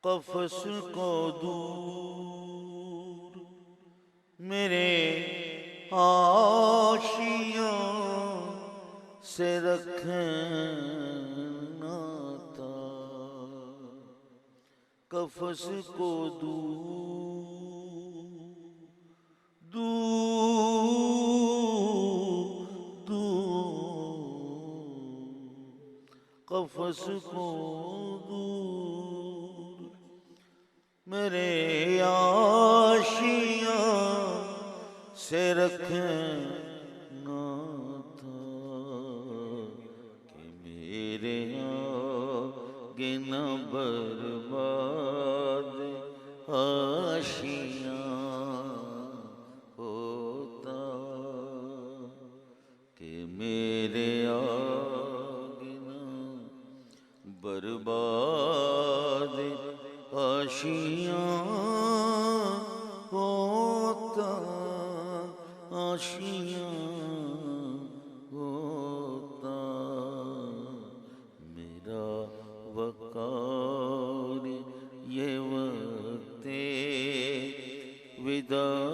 قفس کو دور میرے آشیاں سے رکھنا تھا، قفس کو دور قفس کو دور میرے آشیاں سے رکھنا تھا، کہ میرے آگے نہ برباد آشیاں ہوتا، کہ میرے آگے نہ برباد آشیاں ہوتا، آشیاں ہوتا، میرا وقار یہ وقت وداع